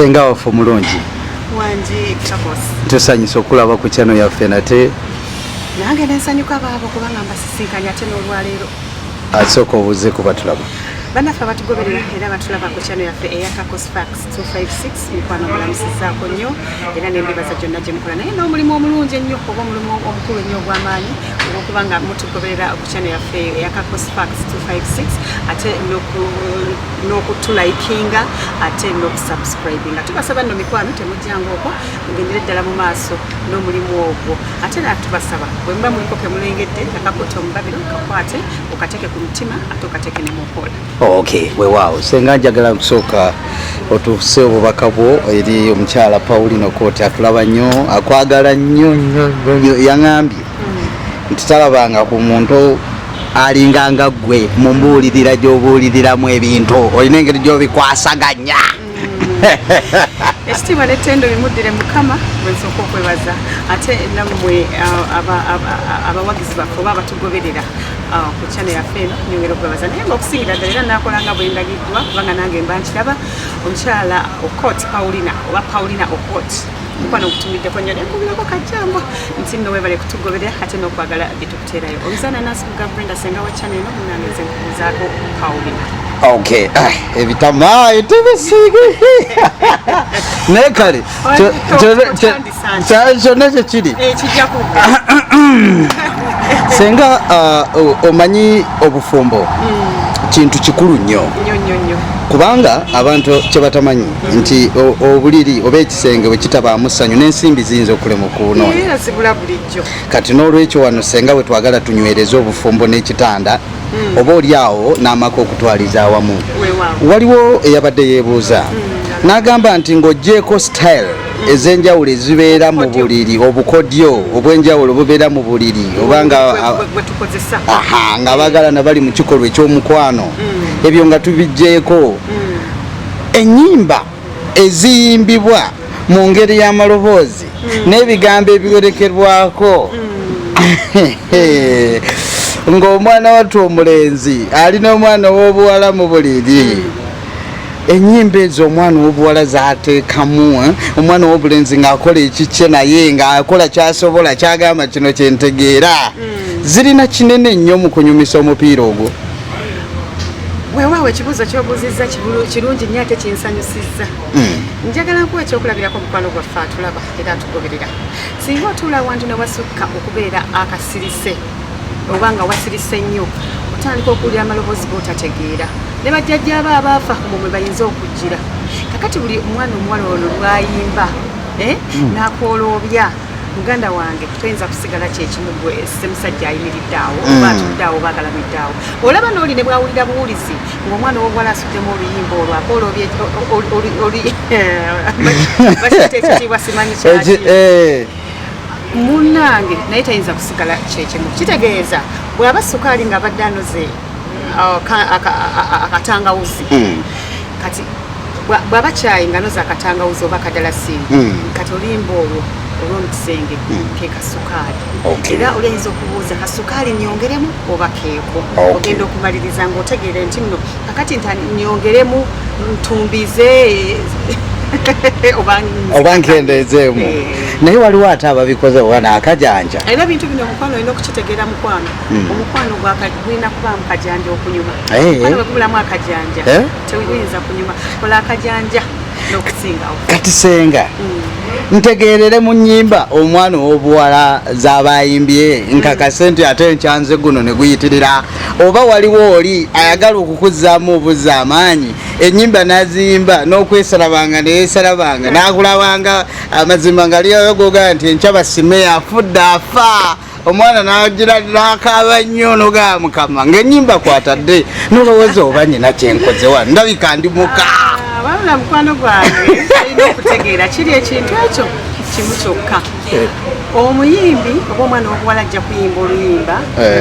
Senga waffe mulungi. Wanji Akaboozi. Tusanyusa okulaba ku channel yaffe nate. Nange nsanyuka baabo kubanga mbasisinkanya ate n'olwaleero. Asooka obuuze kuba tulaba. Bannaffe abatugoberera era batulaba ku channel yaffe Akaboozi Facts 256 mukwano mulamusizaako nnyo era n'embibaza gyonna gye mukola naye n'omulimu omulungi ennyo oba omulimu omukulu ennyo ogw'amaanyi olwokubanga mutugoberera ku channel yaffe Akaboozi Facts 256 ate n'okutulaikinga ate n'okusubscribinga. Tubasaba nno mikwano temujjanga okwo mugendere ddala mu maaso n'omulimu ogwo ate era tubasaba bwe muba muliko ke mulengedde akakuta omubabiro kakwate okateeke ku mutima ate okateeke ne mukola. Okay, weewaawo Senga njagala kusooka otuuse obubaka bwo eri omukyala Paulino Kooti atulaba nnyo akwagala nnyo yaŋambye nti talabanga ku muntu alinganga ggwe mumbuulirira gy'obuuliriramu ebintu olina engeri gy'obikwasaganya. Ekitiibwa n'ettendo bimuddire Mukama bwe nsooka okwebaza ate nammwe abawagizi baffe oba abatugoberera ku channel yaffe eno nyongera okwebaza naye ng'okusingira ddala era naakolanga bwe ndagiddwa kubanga nange mba nkiraba omukyala Okooti Paulina oba Paulina Okooti mukwano okutumiddeko nnyo nenkubirako kajambo nti nno weebale kutugoberera ate n'okwagala byetukuteerayo omuzaana nansi ku gavumenti Senga wa channel eno munange nkubuzaako Paulina. Okay, ebitamayi tebisiige nekale kyonna kyekiri Senga omanyi obufumbo kintu kikulu nnyo kubanga abantu kyebatamanyi nti obuliri oba ekisenge bwe kitabaamu ssanyu n'ensimbi ziyinza okulema okubunonya kati n'olwekyo wano Senga bwe twagala tunywereze obufumbo n'ekitanda oba oli awo n'amaka okutwaliza awamu. Waliwo eyabadde yeebuuza n'agamba nti ng'oggyeko style ez'enjawulo ezibeera mu buliri obukodyo obw'enjawulo bubeera mu buliri obanga nga bagalana bali mu kikolwa eky'omukwano ebyo nga tubiggyeko ennyimba eziyimbibwa mu ngeri y'amaloboozi n'ebigambo ebiwerekerwako ng'omwana wattu omulenzi alina omwana w'obuwala mu buliri ennyimba ezo omwana w'obuwala zaateekamu omwana w'obulenzi ng'akola ekikye naye ng'akola kyasobola kyagamba kino kyentegeera zirina kinene nnyo mu kunyumisa omupiira ogwo. Weewaawo ekibuuzo ky'obuuzizza kirungi nnyo ate kinsanyusizza. Njagala nkuwa ekyokulabirako mukwano gwaffe atulaba era atugoberera. Singa otuula wantu ne wasukka okubeera akasirise oba nga wasirise nnyo otandika okuwulira amaloboozi g'otategeera ne bajjajja abo abaafa mwe bayinza okujjira kakati buli omwana omuwala ono lwayimba n'akwoloobya muganda wange toyinza kusigala kyekimu gwe ssemusajja ayimiridde awo oba atudde awo oba agalamidde awo olaba n'oli ne bwawulira buwulizi ng'omwana w'obuwala asuddemu oluyimba olwo akwoloobye bakiyita ekitiibwa simanyi kyaki munnange naye tayinza kusigala kyekimu kitegeeza bw'aba sukaali ng'abadde anoze akatangawuzi kati bw'aba kyayi ng'anoze akatangawuzi oba akadalasiini kati oluyimba olwo olw'omukisenge ke kasukaali era oli ayinza okubuuza kasukaali nyongeremu oba keeko ogenda okumaliriza ng'otegeere nti nno kakati nyongeremu ntumbize oba nkendeezeemu naye waliwo ate ababikoze wana akajanja era bintu bino omukwano olina okukitegeera mukwano omukwano gwina kubaamu kajanja okunyuma bwe gubulamu akajanja tewiyinza kunyuma kola akajanja n'okusingawo kati Senga ntegeerere mu nnyimba omwana ow'obuwala z'abayimbye nkakase nti ate enkyanze guno ne guyitirira oba waliwo oli ayagala okukuzzaamu obuzza amaanyi ennyimba n'aziyimba n'okwesalabanga neyesalabanga n'akulabanga amazima nga liyoyogoga nti enkya basime afudde afa omwana n'agira n'akaaba nnyo noga Mukama ng'ennyimba kwatadde n'olowooza oba nyina kyenkoze wano ndabika ndi muka wabula mukwano gwange alina okutegeera kiri ekintu ekyo kimu kyokka omuyimbi oba omwana w'obuwala ajja kuyimba oluyimba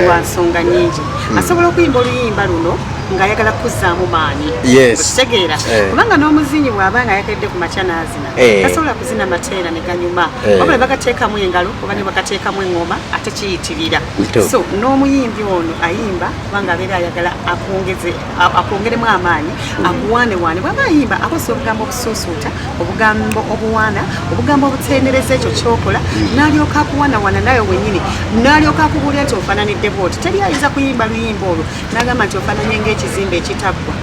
lwa nsonga nnyingi asobola okuyimba oluyimba luno ng'ayagala kuzzaamu maanyi okitegeera kubanga n'omuzinyi bw'aba nga ayakedde ku makya n'azina tasobola kuzina mateera ne ganyuma wabula bagateekamu engalo oba ne bagateekamu eŋŋoma ate kiyitirira so n'omuyimbi ono ayimba kubanga abeera ayagala akwongeremu amaanyi akuwaanewaane bw'aba ayimba akozesa obugambo obusuusuuta obugambo obuwaana obugambo obutendereza ekyo kyokola n'alyoka akuwaanawaana nayo wennyini n'alyoka akubuulira nti ofaananidde bwoti teri ayinza kuyimba luyimba olwo n'agamba nti ofaananye ng'ekizimbe ekitaggwa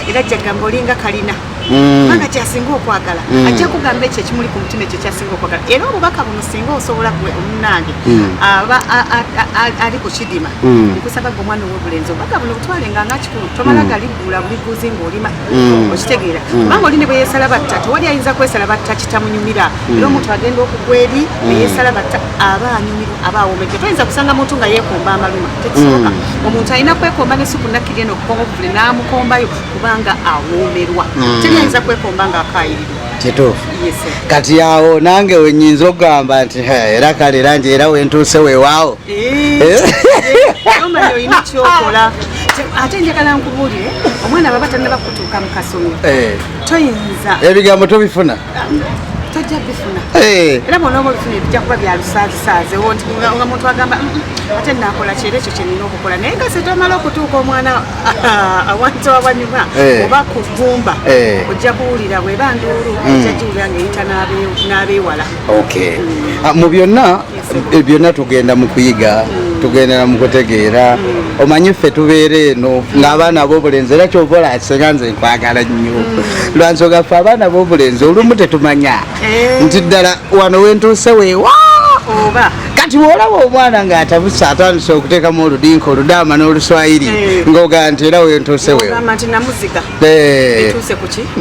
era jjagamba olinga kalina kubanga kyasinga okwagala ajja kugamba ekyo ekimuli ku mutima ekyo kyasinga okwagala era obubaka buno singa osobola gwe omunange aba ali ku kidima nkusaba gwe omwana ow'obulenzi obubaka buno butwalenga nga kikulu tomala galibbuula buliguzi ng'olima okitegeera kubanga oli ne bwe yeesala batta tewali ayinza kwesala batta kitamunyumira era omuntu agenda okugwa eri ne yeesala batta aba anyumirwa aba awomedde toyinza kusanga muntu nga yeekomba amaluma tekisoboka omuntu alina kwekomba ne supu nakkiri eno okukonga okuvule n'amukombayo kubanga awoomerwa ayinza kwekomba nga akayirirwa kituufu kati awo nange wenyinza okugamba nti era kale era nje era wentuuse weewaawo omanyi olina kyokola ate njagala nkubuulire omwana baba tannaba kutuuka mu kasomyo toyinza ebigambo tobifuna tojja bifuna era bw'onooba olufuna bijja kuba bya lusaazisaazewo nti nga muntu agamba ate naakola kyera ekyo kyenina okukola naye nga sitomala okutuuka omwana awantu awanyuma oba ku ggumba ojja kuwulira bweba nduulu ojja giwulira ng'eyita n'abeewala mu byonna tugenda mu kuyiga tugendera mu kutegeera omanyi ffe tubeera eno ng'abaana ab'obulenzi era kyova olasenga nze nkwagala nnyo lwansonga ffe abaana b'obulenzi olumu tetumanya nti ddala wano wentuuse weewa kati bw'olaba omwana ng'atabuse atandise okuteekamu oludinka oludaama n'oluswayiri ng'ogaa nti era wentuuse weewa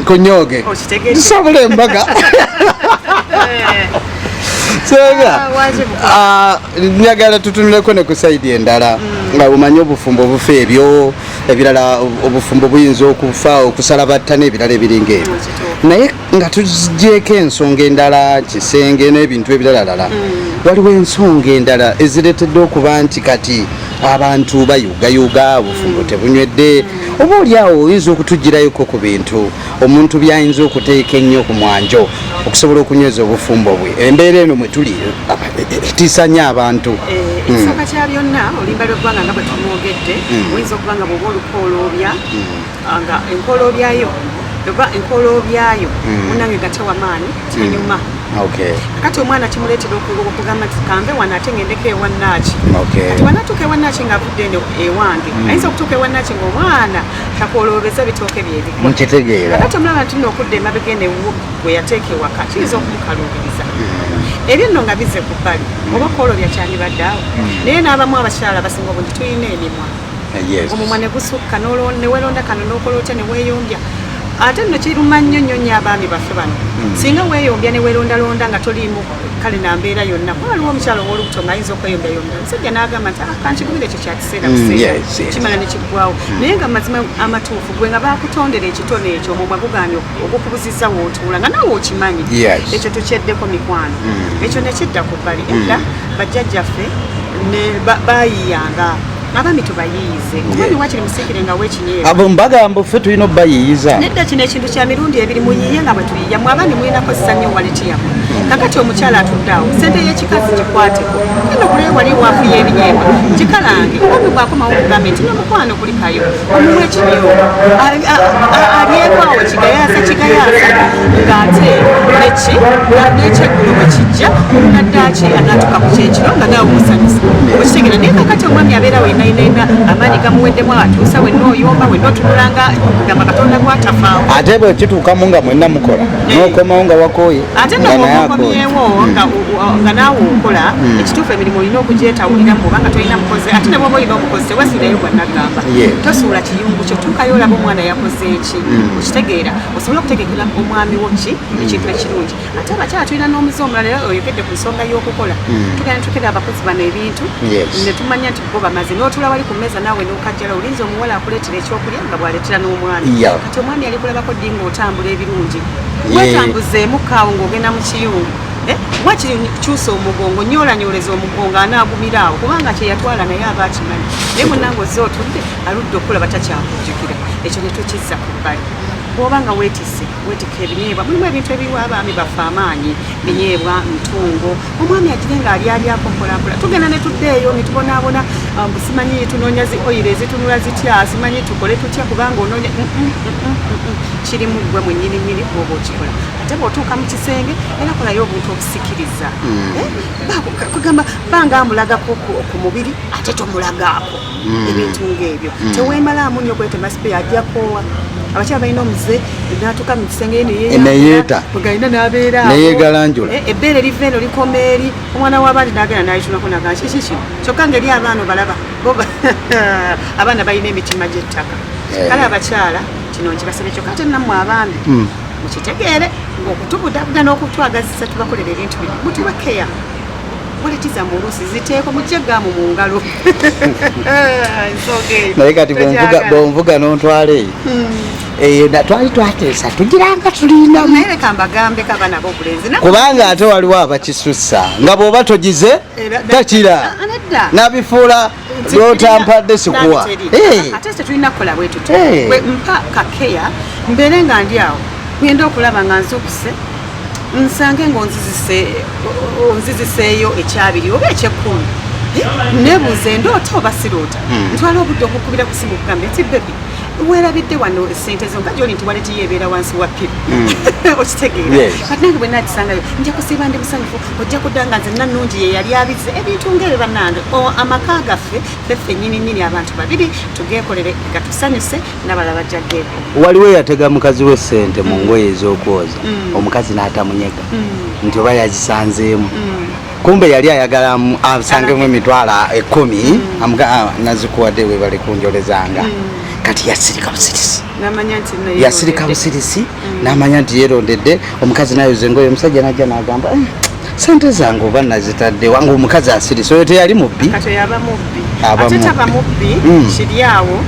ku nyooge tusobole embaga Senga njagala tutunuleko ne ku saidi endala nga umanyi obufumbo obufa ebyo ebirala obufumbo buyinza okufa okusala batta n'ebirala ebiringa ebyo naye nga tugyeko ensonga endala kisenge n'ebintu ebiralalala waliwo ensonga endala ezireetedde okuba nti kati abantu bayugayuga obufumbo tebunywedde oba oliawo oyinza okutugirayoko ku bintu omuntu byayinza okuteeka ennyo ku mwanjo okusobola okunyweza obufumbo bwe embeera eno mwe tuli etiisanya abantu ekisooka kya byonna olumba lw'eggwanga nga bwe tumwogedde oyinza okuba nga bw'oba olukooloobya nga enkooloobyayo oba enkooloobyayo munange gatewa maanyi tenyuma kati omwana kimuleetera okugamba nti kambe wano ate ngendeko ewannaaki kati wanatuuka ewannaaki ng'avudde ewange ayinza okutuuka ewannaaki ng'omwana takwoloobeza bitooke byebikitegeera kati omulaba nti nno okudda emabega eno ewuwo bwe yateeka ewaka kiyinza okumukaluubiriza ebyo nno nga bize ku bbali oba kwolobya kyandibadde awo naye n'abamu abakyala basinga obungi tulina emimwa omumwa ne gusukka ne weeronda kano n'okola otya ne weeyombya ate nno kiruma nnyo nnyo nnyo abaami baffe bano singa weeyombya ne weerondalonda nga toliimu kale nambeera yonna waliwo omukyalo ow'olubuto ng'ayinza okweyombyayombya omusajja n'agamba nti kankigumire ekyo kyakiseera buseera kimala ne kiggwawo naye nga mazima amatuufu gwe nga baakutondera ekitone ekyo omumwa gugaanye ogukubuzizza wootuula nga naawe okimanyi ekyo tukyeddeko mikwano ekyo ne kidda ku bbali edda bajjajjaffe ne baayiyanga abaami tubayiize omwami wakiri musiikire nga wekinyeera abo mbagamba ffe tulina obbayiiza nedda kino ekintu kya mirundi ebiri muyiiye nga bwe tuyiiya mu abaami mulinako ssanyu walitiyamu kakati omukyala atudde awo sente y'ekikazi gikwateko genda okulayo wali waafu y'ebinyemba gikalange omwami bw'akomawo okugambe nti nomukwano kulikayo omumu ekinyo alyeko awo kigayaasa ng'ate n'ekyeggulo bwe kijja naddaki anaatuka ku kyekiro nga naawe musanyusa okitegeera naye kakati omwami abeera wenayinaina amaanyi gamuweddemu atuusa wenna oyomba wenna otunulanga gamba katonda gwatafaawo ate bwe kituukamu nga mwenna mukola n'okomawo nga wakooye ate nokomyewo nga naawe okola ekituufu emirimu olina okugyetawuliramu obanga tolina mukozi ate ne bwoba olina omukozi tewasuulayo gwannagamba tosuula kiyungu kyo tuukayo olaba omwana yakoze eki okitegeera osobola okutegekera omwami wo ki ekintu ekirungi ate abakyala tulina n'omuze omulala era oyogedde ku nsonga y'okukola tugenda tukera abakozi bano ebintu ne tumanya nti bo bamaze n'otula wali ku mmeeza naawe n'okajjala olinza omuwala akuleetera ekyokulya nga bw'aleetera n'omwami kati omwami ali kulabako ddi ng'otambula ebirungi weetambuzeemu kaawo ng'ogenda mu kiyungu wakiri kyusa omugongo nyolanyoleza omugongo anaagumirawo kubanga kyeyatwala naye aba akimanyi naye munange ozze otudde aludde okulaba takyakujjukira ekyo ne tukizza ku bbali bw'obanga weetisse weetikka ebinyeebwa mulimu ebintu ebiwa abaami baffe amaanyi binyeebwa ntungo omwami agire ng'alyalyako mpolampola tugenda ne tuddeeyo ne tubonaabona simanyi tunoonya zi oyire zitunula zitya simanyi tukole tutya kubanga onoonya kiri mu ggwe mwennyininyini bw'oba okikola ate bw'otuuka mu kisenge era kolayo obuntu obusikiriza kugamba banga amulagako ku mubiri ate tomulagaako ebintu ng'ebyo teweemalaamu nnyo kwetema sipe ajjakoowa abakyala balina omuze natuuka mu kisenge neyeeta galina n'abeera neyegalanjula ebbeere liva eno likoma eri omwana w'abaandi n'agenda n'alitunako naga kiki kino kyokka ngeri abaana obalaba abaana balina emitima gy'ettaka kale abakyala kino nkibasabye kyokka ate nammwe abaami mukitegeere ng'okutubudabuda n'okutwagazisa tubakolera ebintu bino mutubakeya oletiza mu luusi ziteeko mujjegaamu mu ngalo naye kati bwonvuga n'ontwale eyo twali twateesa tugiranga tulindamu naye leka mbagambeko abaana b'obulenzi kubanga ate waliwo abakisussa nga bw'oba togize takira n'abifuula lyotampadde sikuwa ate tetulina kukola bwe tuti mpa kakeya mbeere nga ndi awo ngenda okulaba nga nzukuse nsange ng'onziziseeyo ekyabiri oba eky'ekkumi nebuuza endoota oba siroota ntwala obudde okukubira ku simu okugamba nti bebi weerabidde wano sente zo nga gyoli nti waletiyo ebeera wansi wa piro okitegeera kati nange bwe naagisangayo nja kusiiba ndi musanyufu ojja kudda nga nze nannungi ye yali abize ebintu ng'ebyo bannange amaka gaffe feffe nnyininyini abantu babiri tugeekolere gatusanyuse n'abalala bajjaggeeko waliwo eyatega mukazi we ssente mu ngoye ez'okwoza omukazi n'atamunyega nti oba yazisanzeemu kumbe yali ayagala asangemu emitwalo 10 nazikuwadde webale kunjolezanga kati yasirika busirisi yasirika busirisi n'amanya nti yerondedde omukazi nayoza engoye omusajja najja n'agamba sente zange oba nazitadde wange omukazi asirisi oyo teyali mubbi ate taba mubbi kiri awo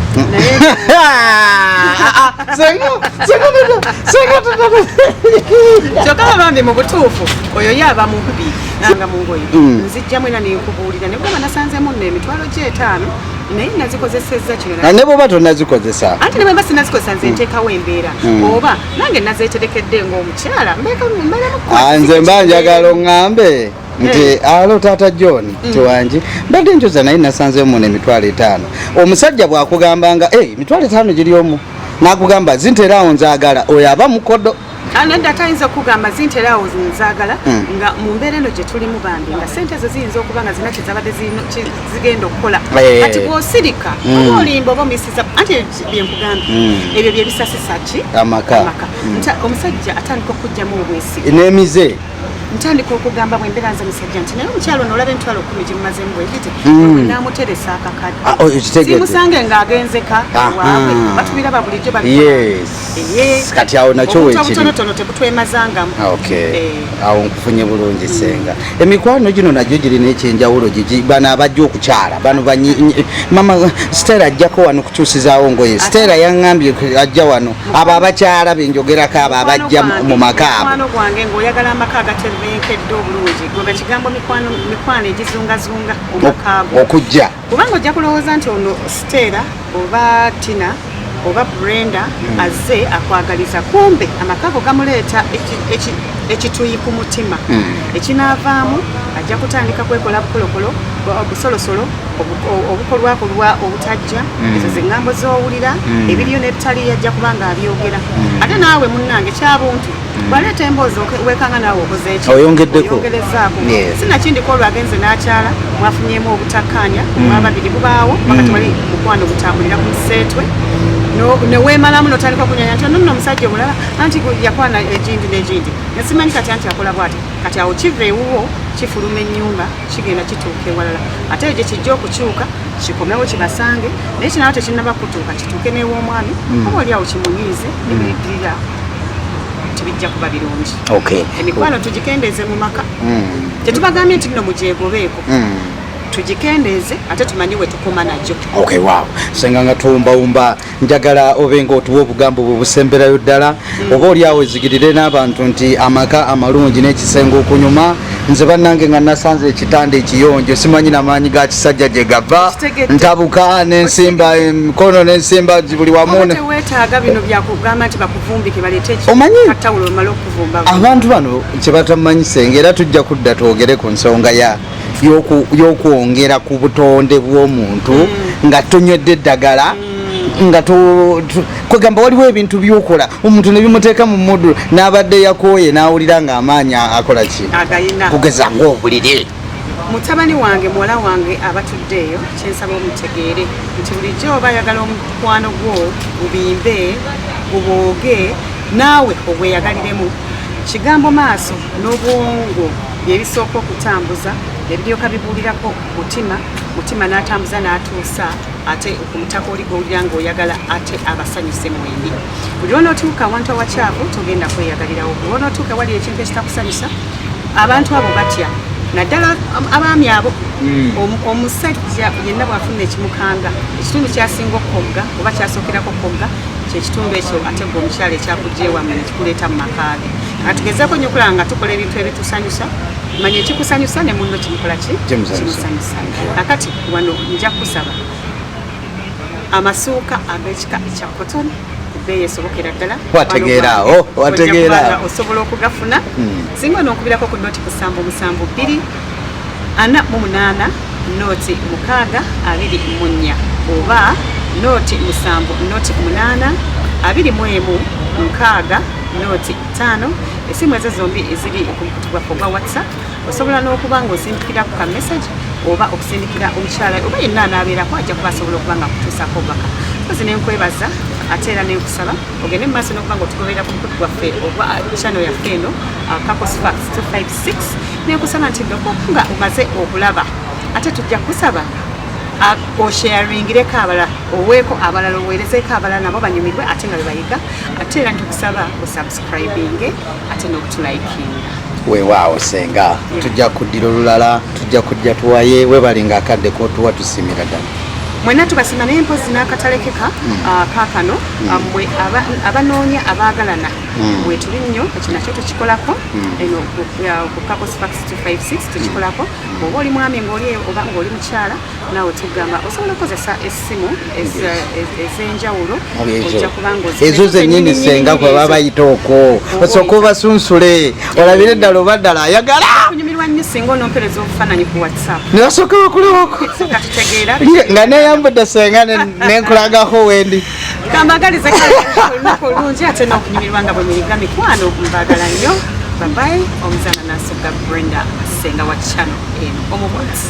naye kyokka babambi mu butuufu oyo ye aba mubbi nanga mu ngoye nzijjamu era nenkubuulira ne bwaba nasanzemu nno emitwalo gy'etaano naye nazikozesezza kino ne bwoba tonazikozesa anti ne bwemba sinazikozesa nze nteekawo embeera oba nange nazeeterekedde ng'omukyala nze mba njagala oŋŋambe nti alo taata John tiwangi mbadde njoza naye nasanzemu n'emitwalo 5 omusajja bw'akugambanga emitwalo 5 giri omu n'akugamba zinteraawo nzaagala oyo aba mukodo nedda tayinza okugamba zinteraawo nzaagala nga mu mbeera eno gye tulimu bambi nga sente ezo ziyinza okuba nga zina kyezabadde zigenda okukola kati bw'osirika oba olimba oba omisiza anti byenkugambye ebyo byebisasisa ki amaka omusajja atandika okugyamu obwesige n'emize ntandika okugamba bwembeera nze musajja nti naye omukyalo olaba emitwalo 10 gimumazemu bwegiti namuteresa akakadde simusange ng'agenzeka waabwe batubiraba bulijjo kati awo nakyo weekiributonotono tebutwemazangamu awo nkufunye bulungi Senga emikwano gino nagyo girina ekyenjawulo bano abajja okukyala bano mama Stella ajjako wano kukyusizaawo ngoye Stella yaŋŋambye ajja wano abo abakyala benjogerako abo abajja mu maka abo mukwano gwange ng'oyagala amaka agatebenkedde obulungi goba kigambo mikwano egizungazunga omukaago okujja kubanga ojja kulowooza nti ono Stella oba Tina oba Brenda azze akwagaliza kumbe amakago gamuleeta ekituyi ku mutima ekinaavaamu ajja kutandika kwekola bukolokolo obusolosolo obukolwakolwa obutajja ezo zeŋŋambo z'owulira ebiriyo n'ebitali yajja kubanga abyogera ate naawe munnange kyabuntu bwaleeta emboozi weekanga naawe okoze eki oyongerezaako sinakindiko olwo agenze n'akyala mwafunyemu obutakkaanya mwababiri bubaawo wakati wali mukwano gutambulira ku museetwe neweemalamu notandika okunyanya nti nonno omusajja omulala anti yakwana egindi n'egindi nesimanyi kati anti akola bwati kati awo kiva ewuwo kifuluma ennyumba kigenda kituuka ewalala ate egyo kijja okukyuka kikomewo kibasange naye kinawo tekinnaba kutuuka kituuke n'ew'omwami oba oli awo kimunyiize ebirigirira tibijja kuba birungi emikwano tugikendeeze mu maka tetubagambye nti nno mugyegobeeko tugikendeeze ate tumanyi we tukoma najjo. Okay, wow. Senga nga tuwumba njagala obenga otuwa obugambo bwe busemberayo ddala oba oli awo ezigirire n'abantu nti amaka amalungi n'ekisenge okunyuma nze bannange nga nasanze ekitanda ekiyonjo simanyi n'amaanyi ga kisajja gye gava ntabuka n'ensimba emikono n'ensimba buli wamu teweetaaga bino byakugamba nti bakuvumbike baleete katawulo omala okuvumba abantu bano kye batamanyi Senga era tujja kudda twogere ku nsonga y'okwongera ku butonde bw'omuntu nga tonywedde eddagala nga kwegamba waliwo ebintu byokola omuntu ne bimuteeka mu mudu n'abadde yakooye n'awulira ng'amaanyi akola ki kugeza ng'obuliri. Mutabani wange muwala wange abatudde eyo kyensaba omutegeere nti bulijjo oba ayagala omukwano gwo gubimbe gubooge naawe obweyagaliremu kigambo maaso n'obwongo byebisooka okutambuza ebiryoka bibuulirako mutima n'atambuza n'atuusa ate okumutaka oli gowulira ng'oyagala ate abasanyuse mwendi buli lwonootuuka awantu awakyavu togenda kweyagalirawo buli lwonootuuka wali ekintu ekitakusanyusa abantu abo batya naddala abaami abo omusajja yenna bw'afuna ekimukanga ekitundu kyasinga okukogga oba kyasookerako okukogga kyekitundu ekyo ate gwe omukyala ekyakugyewamu nekikuleeta mu makaage atugezeeko nnyo okulaba nga tukola ebintu ebitusanyusa manya ekikusanyusa ne munno kimukola kimusanyusa kakati wano nja kusaba amasuuka ag'ekika ekya cotton kubbeeyi esobokera ddala wategeera osobola okugafuna singa n'okubirako ku noti musanvu 248 noti 624 oba noti 7 noti 8 21 6 noti 5 esimu ezo zombi eziri ku mukutu gwaffe ogwa WhatsApp osobola n'okuba ng'osindikira ku ka message oba okusindikira omukyala oba yenna anaabeerako ajja kuba asobola okuba nga kutuusaako obubaka kozi nenkwebaza ate era nenkusaba ogende mu maaso n'okuba ng'otugoberera ku mukutu gwaffe ogwa channel yaffe eno Akaboozi 256 nenkusaba nti nga omaze okulaba ate tujja kusaba osharingireko abalala oweeko abalala oweerezeeko abalala nabo banyumirwe ate nga bebayiga ate era ntukusaba osubscribinge ate n'okutulaikinga weewaawo Senga tujja kuddira olulala tujja kujja tuwaye webalinga akadde kootuwa tusimira ddala mwena tubasima n'empozi n'akatalekeka kaakano mwe abanoonya abaagalana mwetuli nnyo ekyo nakyo tukikolako eno ku Akaboozi 256 tukikolako oba oli mwami ng'oli oba ng'oli mukyala naawe tugamba osobola okukozesa essimu ez'enjawulo ojja kuba ezo zennyini Senga kwe baba bayita okwo osooka obasunsule olabire ddala oba ddala ayagala kunyumirwa nnyo singa onompereza obufaananyi ku WhatsApp nebasooka bakulewako nga neyambudde Senga nenkulagako wendi kambagalize olunaku olungi ate n'okunyumirwa nga bwe muyiga mikwano mbagala nnyo babayi omuzaana nasoga Brenda Senga wa channel eno omubonzi